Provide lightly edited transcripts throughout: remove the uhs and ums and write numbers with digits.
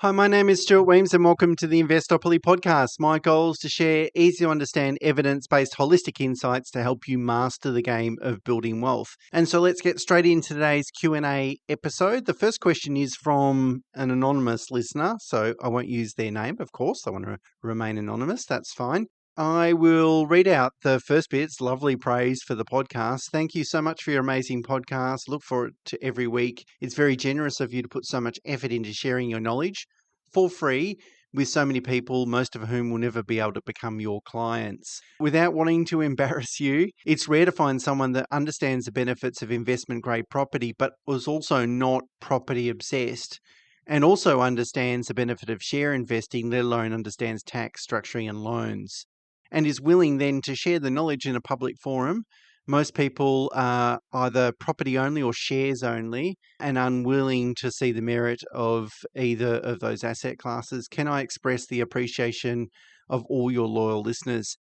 Hi, my name is Stuart Weems and welcome to the Investopoly podcast. My goal is to share easy to understand evidence-based holistic insights to help you master the game of building wealth. And so let's get straight into today's Q&A episode. The first question is from an anonymous listener, so I won't use their name, of course. I want to remain anonymous. That's fine. I will read out the first bit. It's lovely praise for the podcast. Thank you so much for your amazing podcast. Look forward to every week. It's very generous of you to put so much effort into sharing your knowledge for free with so many people, most of whom will never be able to become your clients. Without wanting to embarrass you, it's rare to find someone that understands the benefits of investment grade property, but was also not property obsessed and also understands the benefit of share investing, let alone understands tax, structuring and loans, and is willing then to share the knowledge in a public forum. Most people are either property only or shares only and unwilling to see the merit of either of those asset classes. Can I express the appreciation of all your loyal listeners?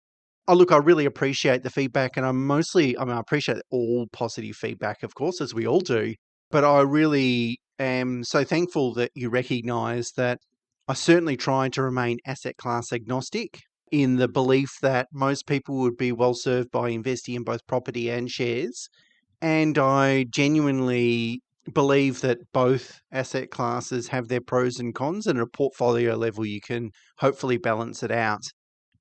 Oh, look, I really appreciate the feedback, and I appreciate all positive feedback, of course, as we all do. But I really am so thankful that you recognize that I certainly try to remain asset class agnostic in the belief that most people would be well served by investing in both property and shares. And I genuinely believe that both asset classes have their pros and cons, and at a portfolio level, you can hopefully balance it out.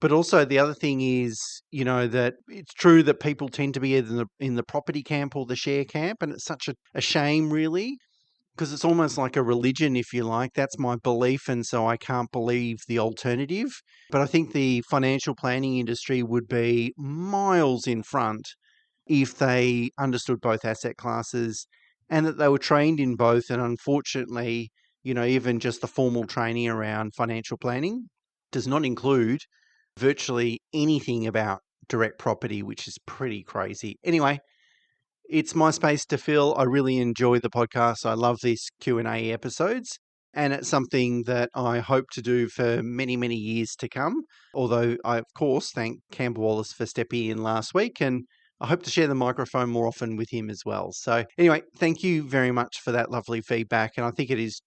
But also the other thing is, that it's true that people tend to be either in the property camp or the share camp, and it's such a shame, really, because it's almost like a religion, if you like. That's my belief, and so I can't believe the alternative. But I think the financial planning industry would be miles in front if they understood both asset classes and that they were trained in both. And unfortunately, even just the formal training around financial planning does not include virtually anything about direct property, which is pretty crazy. Anyway, it's my space to fill. I really enjoy the podcast. I love these Q&A episodes, and it's something that I hope to do for many, many years to come. Although I, of course, thank Campbell Wallace for stepping in last week, and I hope to share the microphone more often with him as well. So anyway, thank you very much for that lovely feedback. And I think it is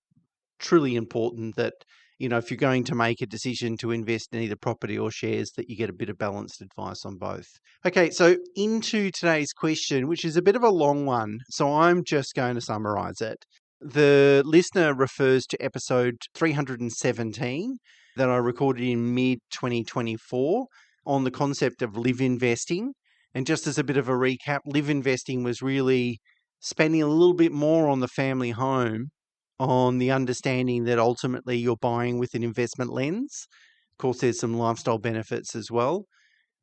truly important that, if you're going to make a decision to invest in either property or shares, that you get a bit of balanced advice on both. Okay, so into today's question, which is a bit of a long one, so I'm just going to summarize it. The listener refers to episode 317 that I recorded in mid-2024 on the concept of live investing. And just as a bit of a recap, live investing was really spending a little bit more on the family home, on the understanding that ultimately you're buying with an investment lens. Of course, there's some lifestyle benefits as well,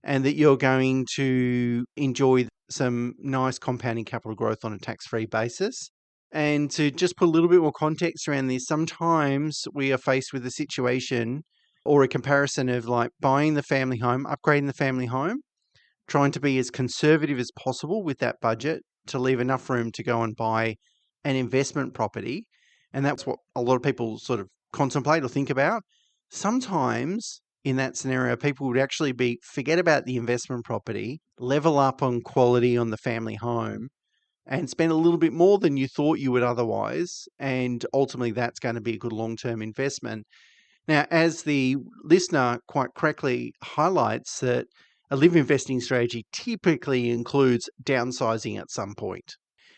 and that you're going to enjoy some nice compounding capital growth on a tax-free basis. And to just put a little bit more context around this, sometimes we are faced with a situation or a comparison of like buying the family home, upgrading the family home, trying to be as conservative as possible with that budget to leave enough room to go and buy an investment property. And that's what a lot of people sort of contemplate or think about. Sometimes in that scenario, people would actually forget about the investment property, level up on quality on the family home, and spend a little bit more than you thought you would otherwise. And ultimately, that's going to be a good long-term investment. Now, as the listener quite correctly highlights, that a live investing strategy typically includes downsizing at some point,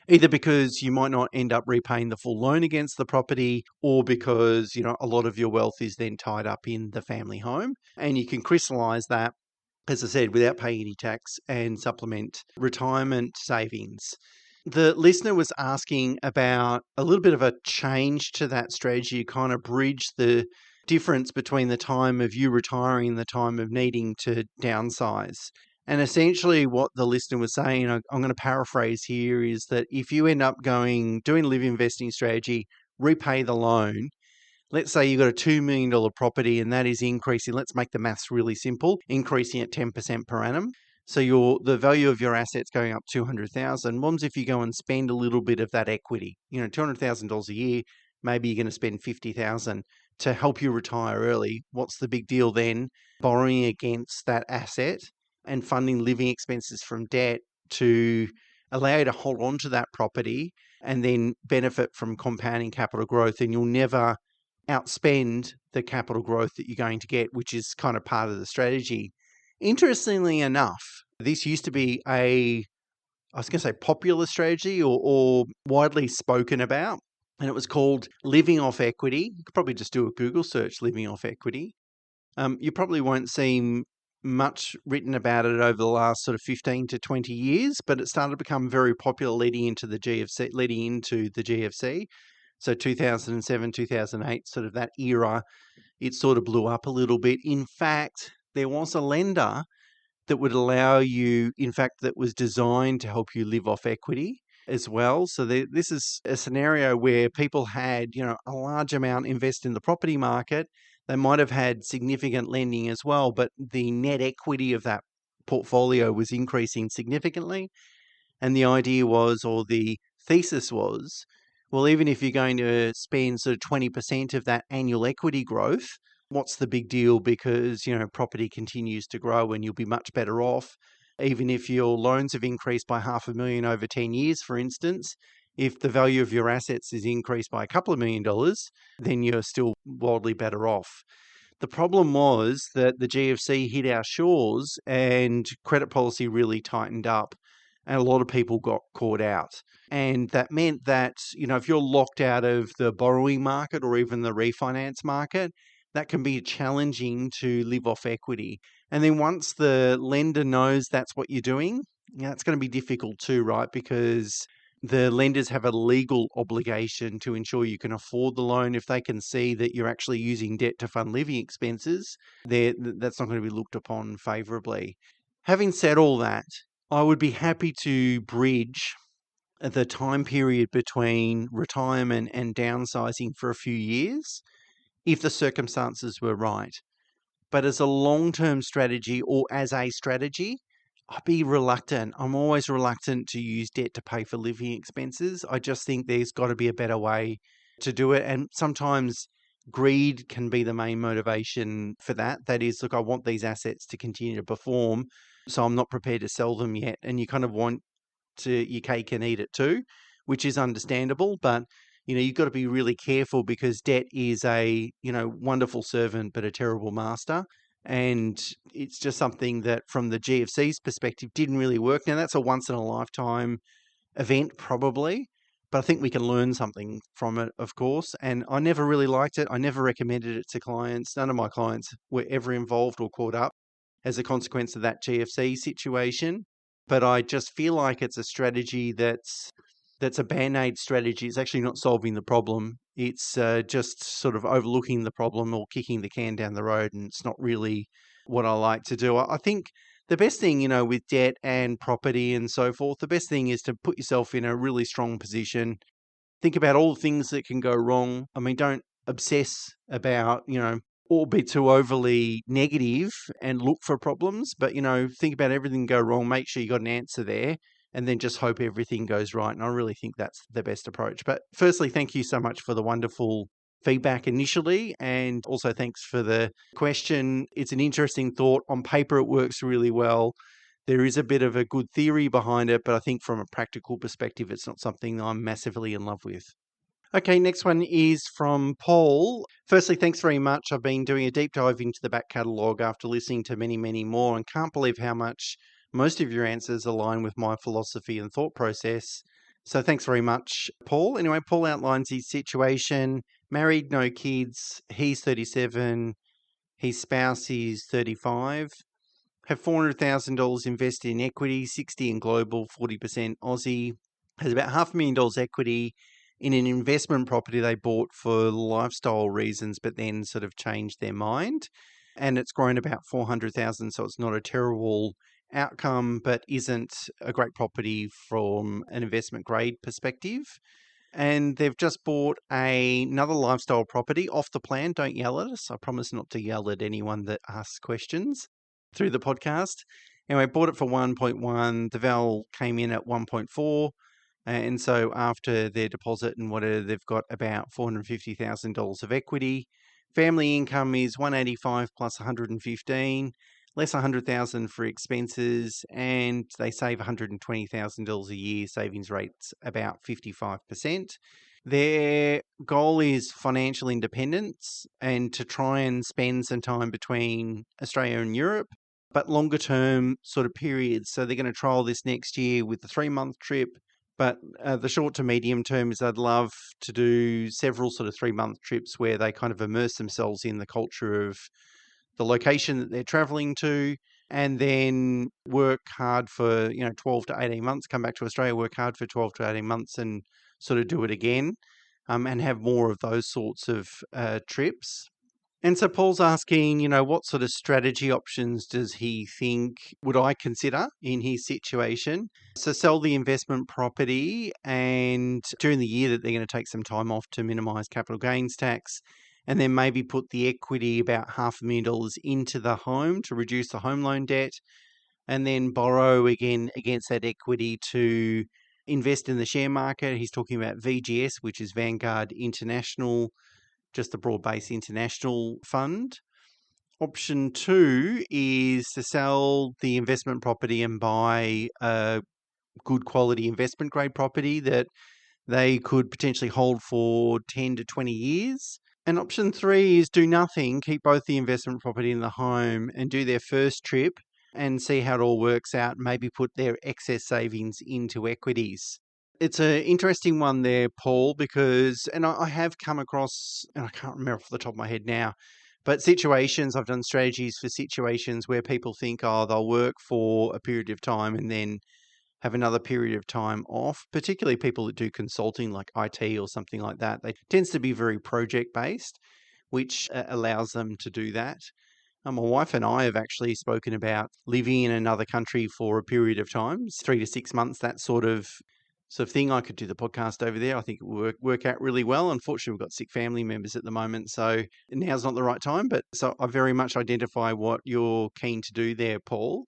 either because you might not end up repaying the full loan against the property, or because, a lot of your wealth is then tied up in the family home, and you can crystallize that, as I said, without paying any tax and supplement retirement savings. The listener was asking about a little bit of a change to that strategy, kind of bridge the difference between the time of you retiring and the time of needing to downsize. And essentially what the listener was saying, I'm going to paraphrase here, is that if you end up doing a live investing strategy, repay the loan, let's say you've got a $2 million property and that is increasing, let's make the maths really simple, increasing at 10% per annum. So the value of your assets going up $200,000. What if you go and spend a little bit of that equity? $200,000 a year, maybe you're going to spend $50,000 to help you retire early. What's the big deal then? Borrowing against that asset and funding living expenses from debt to allow you to hold on to that property and then benefit from compounding capital growth. And you'll never outspend the capital growth that you're going to get, which is kind of part of the strategy. Interestingly enough, this used to be I was going to say popular strategy or widely spoken about, and it was called living off equity. You could probably just do a Google search, living off equity. You probably won't see much written about it over the last sort of 15 to 20 years, but it started to become very popular leading into the GFC. So 2007, 2008, sort of that era, it sort of blew up a little bit. In fact, there was a lender that would allow you, in fact, that was designed to help you live off equity as well. So this is a scenario where people had, a large amount invest in the property market. They might have had significant lending as well, but the net equity of that portfolio was increasing significantly. And the idea was, or the thesis was, well, even if you're going to spend sort of 20% of that annual equity growth, what's the big deal? Because, property continues to grow and you'll be much better off. Even if your loans have increased by $500,000 over 10 years, for instance, if the value of your assets is increased by a couple of $1,000,000, then you're still wildly better off. The problem was that the GFC hit our shores and credit policy really tightened up and a lot of people got caught out. And that meant that, if you're locked out of the borrowing market or even the refinance market, that can be challenging to live off equity. And then once the lender knows that's what you're doing, it's going to be difficult too, right? Because the lenders have a legal obligation to ensure you can afford the loan. If they can see that you're actually using debt to fund living expenses, that's not going to be looked upon favourably. Having said all that, I would be happy to bridge the time period between retirement and downsizing for a few years if the circumstances were right. But as a long-term strategy or as a strategy, I'd be reluctant. I'm always reluctant to use debt to pay for living expenses. I just think there's got to be a better way to do it. And sometimes greed can be the main motivation for that. That is, look, I want these assets to continue to perform, so I'm not prepared to sell them yet. And you kind of want your cake and eat it too, which is understandable. But you've got to be really careful because debt is a wonderful servant but a terrible master. And it's just something that from the GFC's perspective didn't really work. Now that's a once in a lifetime event probably, but I think we can learn something from it, of course. And I never really liked it. I never recommended it to clients. None of my clients were ever involved or caught up as a consequence of that GFC situation. But I just feel like it's a strategy that's a band-aid strategy. It's actually not solving the problem. It's just sort of overlooking the problem or kicking the can down the road, and it's not really what I like to do. I think the best thing, with debt and property and so forth, the best thing is to put yourself in a really strong position. Think about all the things that can go wrong. I mean, don't obsess about, or be too overly negative and look for problems, but, think about everything go wrong, make sure you got an answer there, and then just hope everything goes right. And I really think that's the best approach. But firstly, thank you so much for the wonderful feedback initially, and also thanks for the question. It's an interesting thought. On paper, it works really well. There is a bit of a good theory behind it, but I think from a practical perspective, it's not something I'm massively in love with. Okay, next one is from Paul. Firstly, thanks very much. I've been doing a deep dive into the back catalogue after listening to many, many more and can't believe how much most of your answers align with my philosophy and thought process. So thanks very much, Paul. Anyway, Paul outlines his situation. Married, no kids. He's 37. His spouse is 35. Have $400,000 invested in equity, 60 in global, 40% Aussie. Has about $500,000 equity in an investment property they bought for lifestyle reasons, but then sort of changed their mind. And it's grown about 400,000, so it's not a terrible outcome, but isn't a great property from an investment grade perspective. And they've just bought another lifestyle property off the plan. Don't yell at us. I promise not to yell at anyone that asks questions through the podcast. Anyway, bought it for 1.1. The val came in at 1.4. And so after their deposit and whatever, they've got about $450,000 of equity. Family income is 185 plus 115, less 100,000 for expenses, and they save $120,000 a year. Savings rates about 55%. Their goal is financial independence and to try and spend some time between Australia and Europe, but longer term sort of periods. So they're going to trial this next year with the 3-month trip. But the short to medium term is I'd love to do several sort of 3-month trips where they kind of immerse themselves in the culture of the location that they're traveling to, and then work hard for 12 to 18 months, come back to Australia, work hard for 12 to 18 months and sort of do it again, and have more of those sorts of trips. And so Paul's asking, what sort of strategy options does he think would I consider in his situation? So sell the investment property, and during the year that they're going to take some time off to minimise capital gains tax, and then maybe put the equity, about $500,000, into the home to reduce the home loan debt, and then borrow again against that equity to invest in the share market. He's talking about VGS, which is Vanguard International, just the broad-based international fund. Option 2 is to sell the investment property and buy a good quality investment grade property that they could potentially hold for 10 to 20 years. And option 3 is do nothing, keep both the investment property and the home and do their first trip and see how it all works out, maybe put their excess savings into equities. It's an interesting one there, Paul, because, and I have come across, and I can't remember off the top of my head now, but situations, I've done strategies for situations where people think, oh, they'll work for a period of time and then have another period of time off, particularly people that do consulting like IT or something like that. They tends to be very project-based, which allows them to do that. My wife and I have actually spoken about living in another country for a period of time, 3 to 6 months, that sort of thing. I could do the podcast over there. I think it will work out really well. Unfortunately, we've got sick family members at the moment, so now's not the right time. But so I very much identify what you're keen to do there, Paul.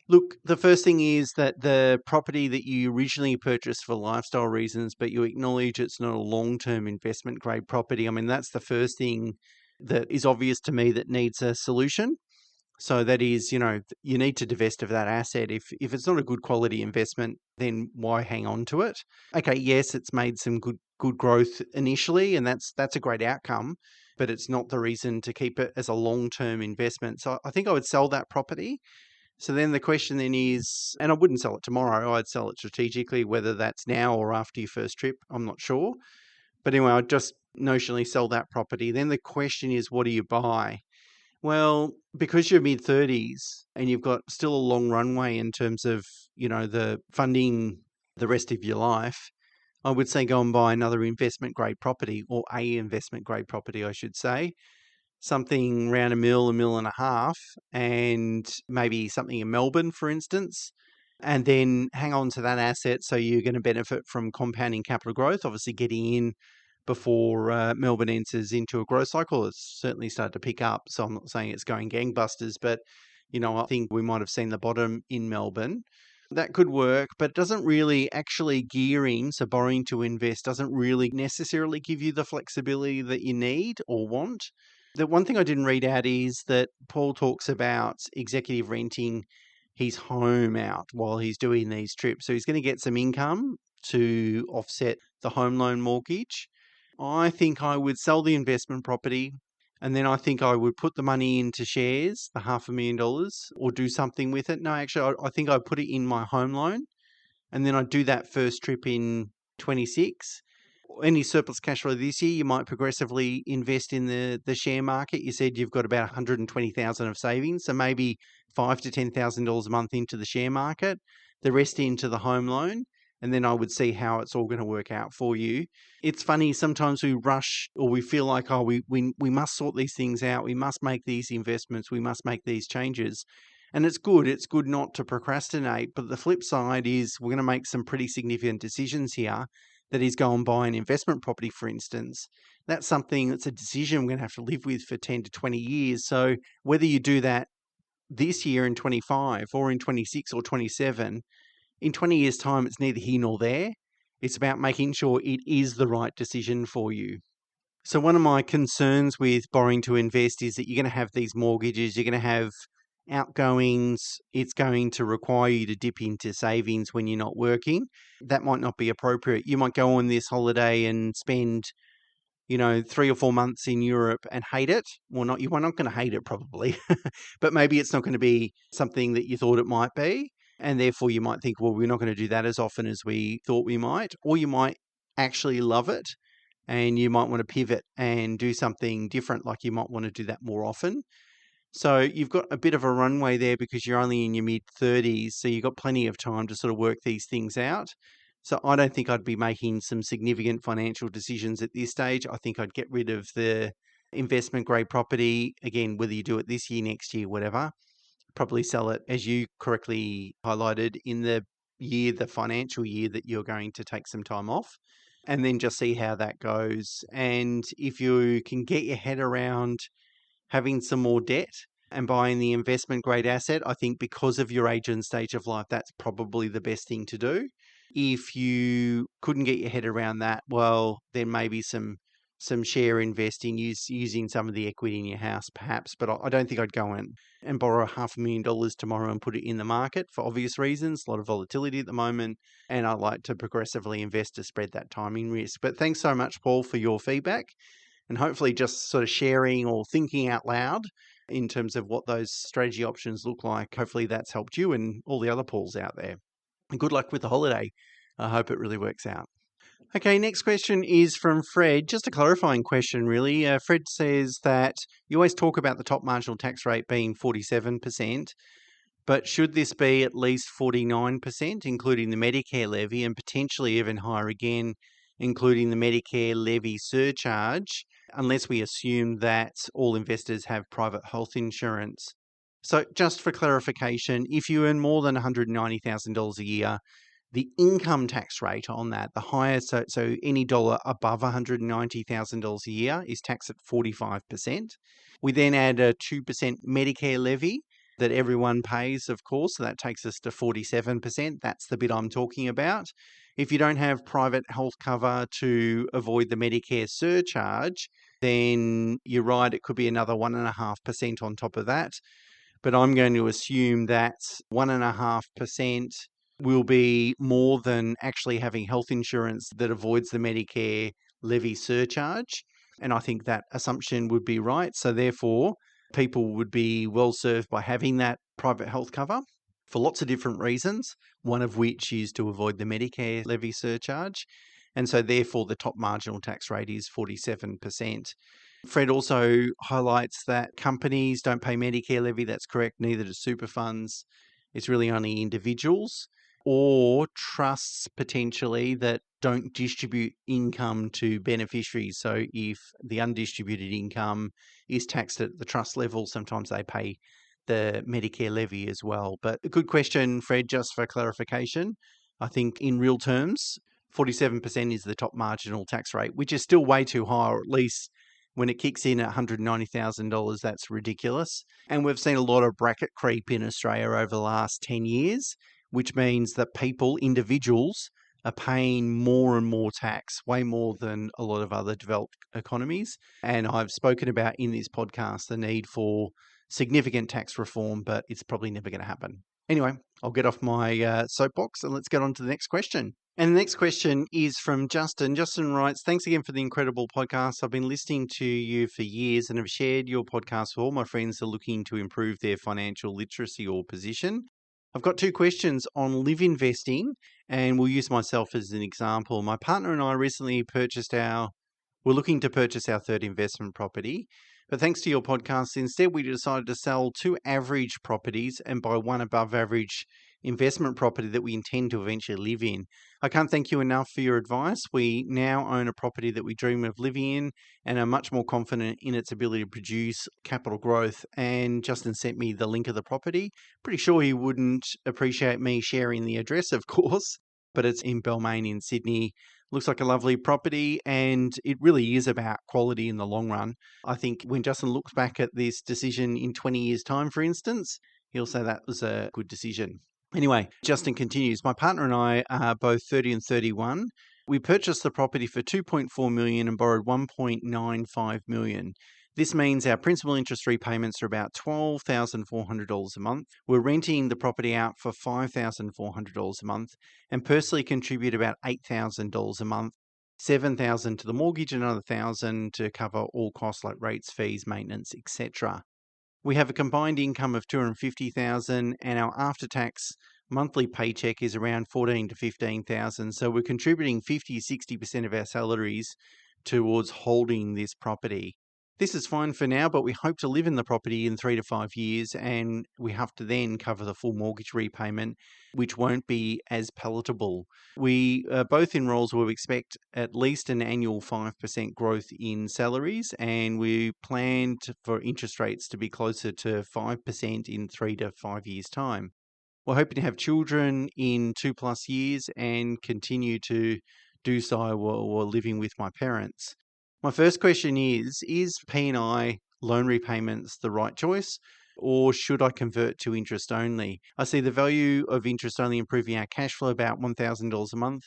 Look, the first thing is that the property that you originally purchased for lifestyle reasons, but you acknowledge it's not a long-term investment grade property. I mean, that's the first thing that is obvious to me that needs a solution. So that is, you need to divest of that asset. If it's not a good quality investment, then why hang on to it? Okay, yes, it's made some good growth initially, and that's a great outcome, but it's not the reason to keep it as a long-term investment. So I think I would sell that property. So then the question then is, and I wouldn't sell it tomorrow, I'd sell it strategically, whether that's now or after your first trip, I'm not sure. But anyway, I'd just notionally sell that property. Then the question is, what do you buy? Well, because you're mid-30s and you've got still a long runway in terms of, the funding the rest of your life, I would say go and buy another investment grade property, or a investment grade property, I should say. Something around a mil and a half, and maybe something in Melbourne, for instance, and then hang on to that asset so you're going to benefit from compounding capital growth, obviously getting in before Melbourne enters into a growth cycle. It's certainly started to pick up, so I'm not saying it's going gangbusters, but I think we might have seen the bottom in Melbourne. That could work, but it doesn't really actually gearing, so borrowing to invest doesn't really necessarily give you the flexibility that you need or want. The one thing I didn't read out is that Paul talks about executive renting his home out while he's doing these trips. So he's going to get some income to offset the home loan mortgage. I think I would sell the investment property, and then I think I would put the money into shares, the $500,000, or do something with it. No, actually, I think I'd put it in my home loan, and then I'd do that first trip in 26. Any surplus cash flow this year, you might progressively invest in the share market. You said you've got about $120,000 of savings, so maybe $5,000 to $10,000 a month into the share market, the rest into the home loan, and then I would see how it's all going to work out for you. It's funny, sometimes we rush, or we feel like, oh, we must sort these things out, we must make these investments, we must make these changes. And it's good not to procrastinate, but the flip side is we're going to make some pretty significant decisions here. That is, go and buy an investment property, for instance. That's a decision we're going to have to live with for 10 to 20 years. So whether you do that this year in 25 or in 26 or 27, in 20 years' time, it's neither here nor there. It's about making sure it is the right decision for you. So one of my concerns with borrowing to invest is that you're going to have these mortgages, you're going to have outgoings, it's going to require you to dip into savings when you're not working. That might not be appropriate. You might go on this holiday and spend 3 or 4 months in Europe and hate it. Well, not you are not going to hate it probably, but maybe it's not going to be something that you thought it might be. And therefore you might think, well, we're not going to do that as often as we thought we might. Or you might actually love it and you might want to pivot and do something different. Like you might want to do that more often. So you've got a bit of a runway there because you're only in your mid-30s. So you've got plenty of time to sort of work these things out. So I don't think I'd be making some significant financial decisions at this stage. I think I'd get rid of the investment grade property. Again, whether you do it this year, next year, whatever, probably sell it, as you correctly highlighted, in the financial year that you're going to take some time off, and then just see how that goes. And if you can get your head around having some more debt and buying the investment grade asset, I think because of your age and stage of life, that's probably the best thing to do. If you couldn't get your head around that, well, then maybe some share investing, using some of the equity in your house, perhaps. But I don't think I'd go in and borrow $500,000 tomorrow and put it in the market for obvious reasons. A lot of volatility at the moment, and I like to progressively invest to spread that timing risk. But thanks so much, Paul, for your feedback, and hopefully just sort of sharing or thinking out loud in terms of what those strategy options look like. Hopefully that's helped you and all the other Pauls out there. And good luck with the holiday. I hope it really works out. Okay, next question is from Fred. Just a clarifying question, really. Fred says that you always talk about the top marginal tax rate being 47%, but should this be at least 49%, including the Medicare levy, and potentially even higher again, including the Medicare levy surcharge, unless we assume that all investors have private health insurance? So just for clarification, if you earn more than $190,000 a year, the income tax rate on that, the highest, so any dollar above $190,000 a year is taxed at 45%. We then add a 2% Medicare levy that everyone pays, of course, so that takes us to 47%. That's the bit I'm talking about. If you don't have private health cover to avoid the Medicare surcharge, then you're right, it could be another 1.5% on top of that. But I'm going to assume that 1.5% will be more than actually having health insurance that avoids the Medicare levy surcharge. And I think that assumption would be right. So therefore, people would be well served by having that private health cover for lots of different reasons, one of which is to avoid the Medicare levy surcharge. And so therefore, the top marginal tax rate is 47%. Fred also highlights that companies don't pay Medicare levy. That's correct. Neither do super funds. It's really only individuals or trusts potentially that don't distribute income to beneficiaries. So if the undistributed income is taxed at the trust level, sometimes they pay the Medicare levy as well. But a good question, Fred, just for clarification. I think in real terms, 47% is the top marginal tax rate, which is still way too high, or at least when it kicks in at $190,000, that's ridiculous. And we've seen a lot of bracket creep in Australia over the last 10 years, which means that people, individuals, are paying more and more tax, way more than a lot of other developed economies. And I've spoken about in this podcast the need for significant tax reform, but it's probably never going to happen. Anyway, I'll get off my soapbox and let's get on to the next question. And the next question is from Justin. Justin writes, thanks again for the incredible podcast. I've been listening to you for years and have shared your podcast with all my friends who are looking to improve their financial literacy or position. I've got 2 questions on live investing, and we'll use myself as an example. My partner and I recently we're looking to purchase our 3rd investment property. But thanks to your podcast, instead we decided to sell 2 average properties and buy 1 above average investment property that we intend to eventually live in. I can't thank you enough for your advice. We now own a property that we dream of living in and are much more confident in its ability to produce capital growth. And Justin sent me the link of the property. Pretty sure he wouldn't appreciate me sharing the address, of course, but it's in Balmain in Sydney. Looks like a lovely property, and it really is about quality in the long run. I think when Justin looks back at this decision in 20 years' time, for instance, he'll say that was a good decision. Anyway, Justin continues, my partner and I are both 30 and 31. We purchased the property for $2.4 million and borrowed $1.95 million. This means our principal interest repayments are about $12,400 a month. We're renting the property out for $5,400 a month and personally contribute about $8,000 a month, $7,000 to the mortgage and another $1,000 to cover all costs like rates, fees, maintenance, etc. We have a combined income of $250,000 and our after-tax monthly paycheck is around $14,000 to $15,000. So we're contributing 50-60% of our salaries towards holding this property. This is fine for now, but we hope to live in the property in 3 to 5 years, and we have to then cover the full mortgage repayment, which won't be as palatable. We are both in roles where we expect at least an annual 5% growth in salaries, and we planned for interest rates to be closer to 5% in 3 to 5 years' time. We're hoping to have children in 2+ years and continue to do so while living with my parents. My first question is P&I loan repayments the right choice, or should I convert to interest only? I see the value of interest only improving our cash flow about $1,000 a month,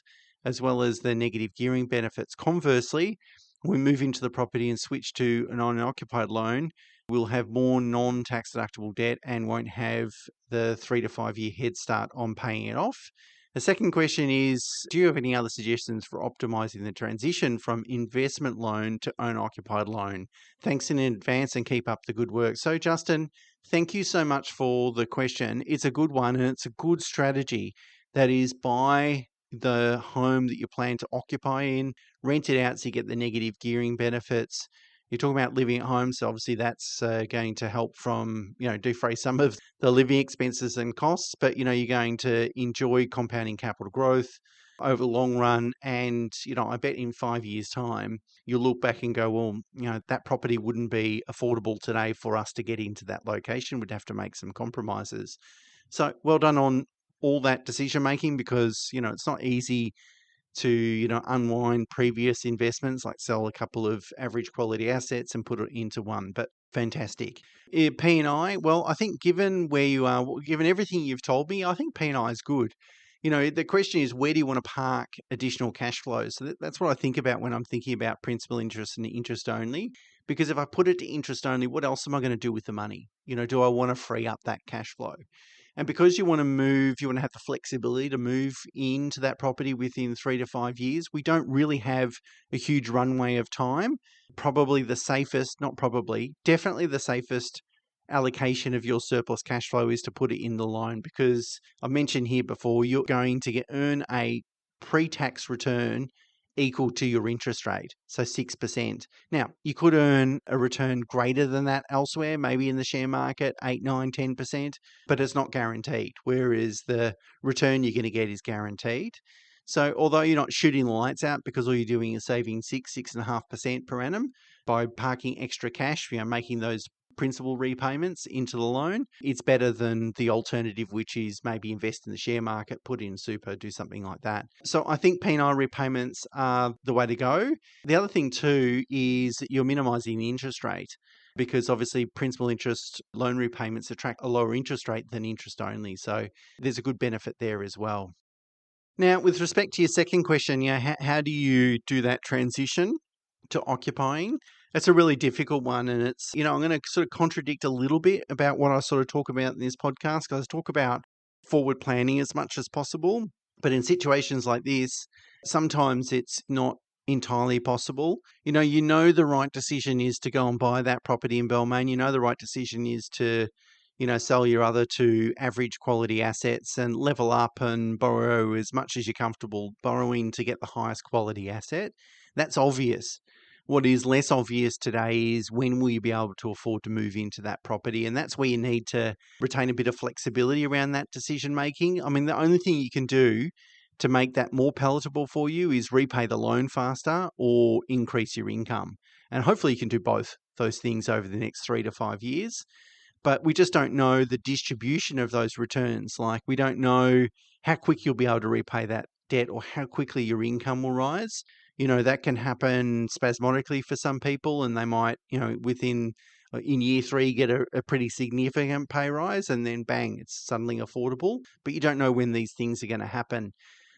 as well as the negative gearing benefits. Conversely, when we move into the property and switch to an owner-occupied loan, we'll have more non-tax deductible debt and won't have the 3 to 5 year head start on paying it off. The second question is, do you have any other suggestions for optimizing the transition from investment loan to owner-occupied loan? Thanks in advance and keep up the good work. So Justin, thank you so much for the question. It's a good one and it's a good strategy. That is, buy the home that you plan to occupy in, rent it out so you get the negative gearing benefits. You're talking about living at home, so obviously that's going to help from, defray some of the living expenses and costs, but, you're going to enjoy compounding capital growth over the long run. And, I bet in 5 years' time, you'll look back and go, well, that property wouldn't be affordable today for us to get into that location. We'd have to make some compromises. So well done on all that decision making, because, it's not easy to unwind previous investments, like sell a couple of average quality assets and put it into one. But fantastic. P&I, well, I think given where you are, given everything you've told me, I think P&I is good. The question is, where do you want to park additional cash flows? So that's what I think about when I'm thinking about principal interest and interest only. Because if I put it to interest only, what else am I going to do with the money? Do I want to free up that cash flow? And because you want to have the flexibility to move into that property within 3 to 5 years, we don't really have a huge runway of time. Definitely the safest allocation of your surplus cash flow is to put it in the loan, because I mentioned here before, you're going to earn a pre-tax return equal to your interest rate, so 6%. Now, you could earn a return greater than that elsewhere, maybe in the share market, 8, 9, 10%, but it's not guaranteed, whereas the return you're going to get is guaranteed. So although you're not shooting the lights out, because all you're doing is saving 6.5% per annum by parking extra cash, making those principal repayments into the loan, it's better than the alternative, which is maybe invest in the share market, put in super, do something like that. So I think P&I repayments are the way to go. The other thing too is that you're minimizing the interest rate, because obviously principal interest loan repayments attract a lower interest rate than interest only. So there's a good benefit there as well. Now, with respect to your second question, how do you do that transition to occupying? It's a really difficult one, and it's, I'm going to sort of contradict a little bit about what I sort of talk about in this podcast, because I talk about forward planning as much as possible. But in situations like this, sometimes it's not entirely possible. The right decision is to go and buy that property in Balmain. The right decision is to sell your other two average quality assets and level up and borrow as much as you're comfortable borrowing to get the highest quality asset. That's obvious. What is less obvious today is when will you be able to afford to move into that property? And that's where you need to retain a bit of flexibility around that decision making. I mean, the only thing you can do to make that more palatable for you is repay the loan faster or increase your income. And hopefully you can do both those things over the next 3 to 5 years. But we just don't know the distribution of those returns. Like, we don't know how quick you'll be able to repay that debt or how quickly your income will rise. That can happen spasmodically for some people, and they might, in year 3 get a pretty significant pay rise, and then bang, it's suddenly affordable. But you don't know when these things are going to happen.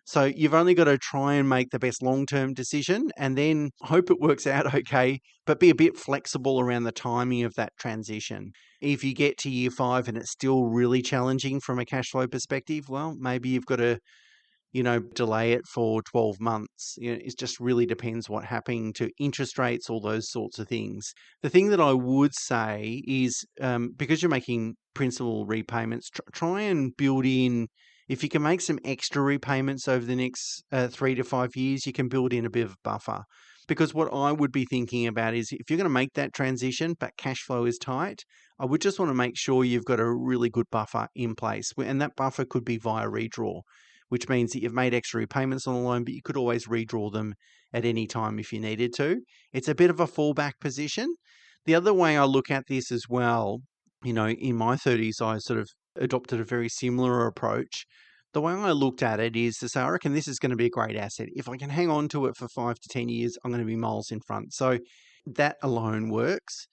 So you've only got to try and make the best long-term decision and then hope it works out okay, but be a bit flexible around the timing of that transition. If you get to year 5 and it's still really challenging from a cash flow perspective, well, maybe you've got to delay it for 12 months. It just really depends what happening to interest rates, all those sorts of things. The thing that I would say is because you're making principal repayments, try and build in, if you can make some extra repayments over the next 3 to 5 years, you can build in a bit of buffer. Because what I would be thinking about is if you're going to make that transition, but cash flow is tight, I would just want to make sure you've got a really good buffer in place. And that buffer could be via redraw, which means that you've made extra repayments on the loan, but you could always redraw them at any time if you needed to. It's a bit of a fallback position. The other way I look at this as well, in my 30s, I sort of adopted a very similar approach. The way I looked at it is to say, I reckon this is going to be a great asset. If I can hang on to it for 5 to 10 years, I'm going to be miles in front. So that alone works.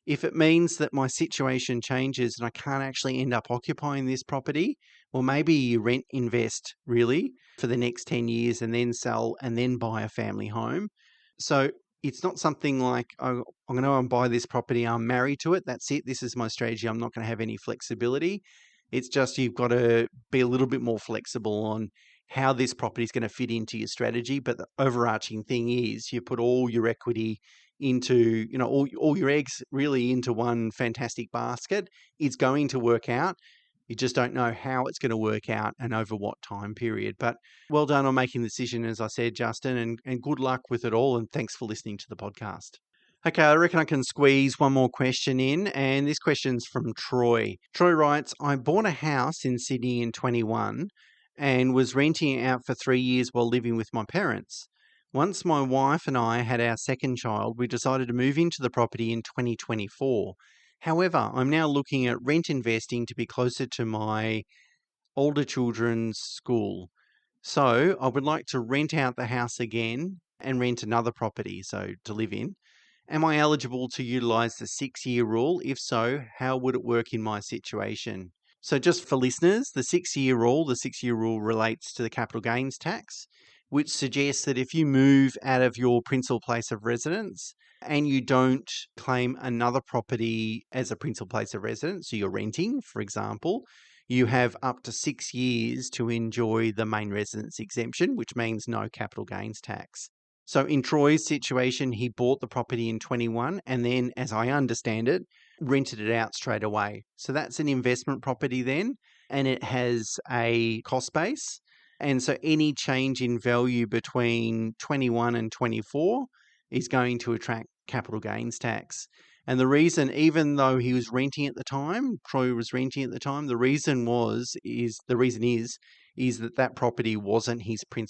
If it means that my situation changes and I can't actually end up occupying this property, well, maybe you rent invest really for the next 10 years and then sell and then buy a family home. So it's not something like, oh, I'm going to go and buy this property, I'm married to it, that's it, this is my strategy, I'm not going to have any flexibility. It's just you've got to be a little bit more flexible on how this property is going to fit into your strategy. But the overarching thing is you put all your equity into, all your eggs really into one fantastic basket. It's going to work out. You just don't know how it's going to work out and over what time period. But well done on making the decision, as I said, Justin, and good luck with it all. And thanks for listening to the podcast. Okay, I reckon I can squeeze one more question in, and this question's from Troy. Troy writes, I bought a house in Sydney in 21 and was renting it out for 3 years while living with my parents. Once my wife and I had our second child, we decided to move into the property in 2024. However, I'm now looking at rent investing to be closer to my older children's school. So I would like to rent out the house again and rent another property, so to live in. Am I eligible to utilise the 6-year rule? If so, how would it work in my situation? So just for listeners, the 6-year rule relates to the capital gains tax, which suggests that if you move out of your principal place of residence and you don't claim another property as a principal place of residence, so you're renting, for example, you have up to 6 years to enjoy the main residence exemption, which means no capital gains tax. So in Troy's situation, he bought the property in 21 and then, as I understand it, rented it out straight away. So that's an investment property then, and it has a cost base. And so any change in value between 21 and 24 is going to attract capital gains tax. And the reason, even though he was renting at the time, Troy was renting at the time, the reason is that property wasn't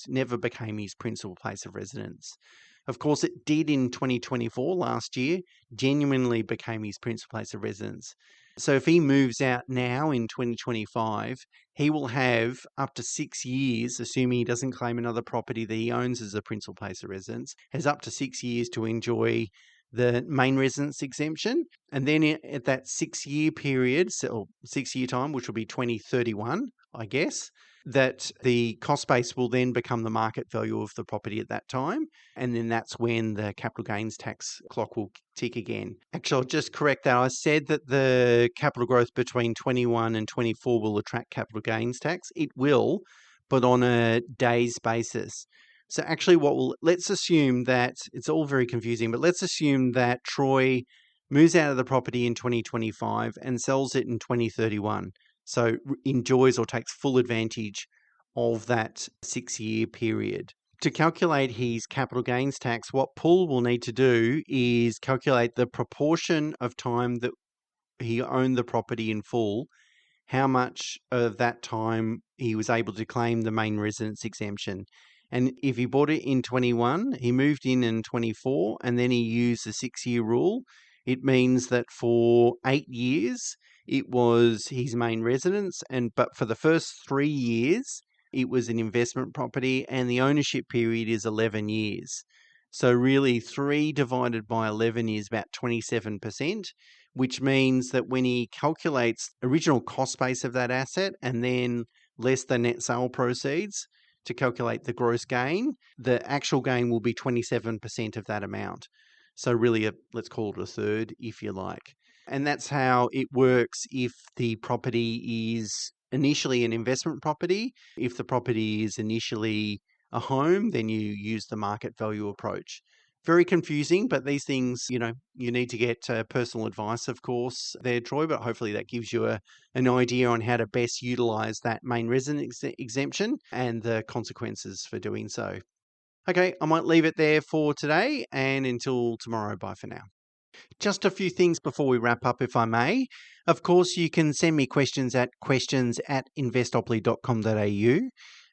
never became his principal place of residence. Of course, it did in 2024, last year, genuinely became his principal place of residence. So if he moves out now in 2025, he will have up to 6 years, assuming he doesn't claim another property that he owns as a principal place of residence, has up to 6 years to enjoy the main residence exemption. And then at that 6-year period, so 6-year time, which will be 2031, I guess, that the cost base will then become the market value of the property at that time. And then that's when the capital gains tax clock will tick again. Actually, I'll just correct that. I said that the capital growth between 21 and 24 will attract capital gains tax. It will, but on a day's basis. So actually let's assume that, it's all very confusing, but let's assume that Troy moves out of the property in 2025 and sells it in 2031. So enjoys or takes full advantage of that 6-year period. To calculate his capital gains tax, what Paul will need to do is calculate the proportion of time that he owned the property in full, how much of that time he was able to claim the main residence exemption. And if he bought it in 21, he moved in 24, and then he used the 6-year rule, it means that for 8 years, it was his main residence, but for the first 3 years, it was an investment property, and the ownership period is 11 years. So really, 3 divided by 11 is about 27%, which means that when he calculates original cost base of that asset and then less the net sale proceeds, to calculate the gross gain, the actual gain will be 27% of that amount. So really, let's call it a third, if you like. And that's how it works if the property is initially an investment property. If the property is initially a home, then you use the market value approach. Very confusing, but these things, you need to get personal advice, of course, there, Troy, but hopefully that gives you an idea on how to best utilize that main residence exemption and the consequences for doing so. Okay, I might leave it there for today, and until tomorrow, bye for now. Just a few things before we wrap up, if I may. Of course, you can send me questions at questions@investopoly.com.au.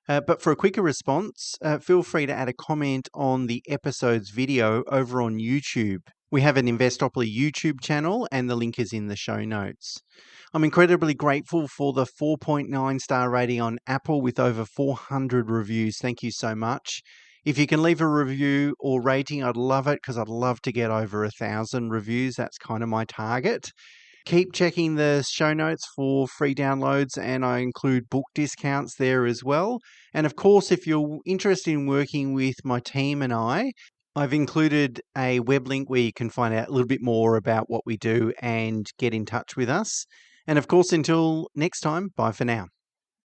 But for a quicker response, feel free to add a comment on the episode's video over on YouTube. We have an Investopoly YouTube channel, and the link is in the show notes. I'm incredibly grateful for the 4.9 star rating on Apple with over 400 reviews. Thank you so much. If you can leave a review or rating, I'd love it, because I'd love to get over 1,000 reviews. That's kind of my target. Keep checking the show notes for free downloads, and I include book discounts there as well. And of course, if you're interested in working with my team and I've included a web link where you can find out a little bit more about what we do and get in touch with us. And of course, until next time, bye for now.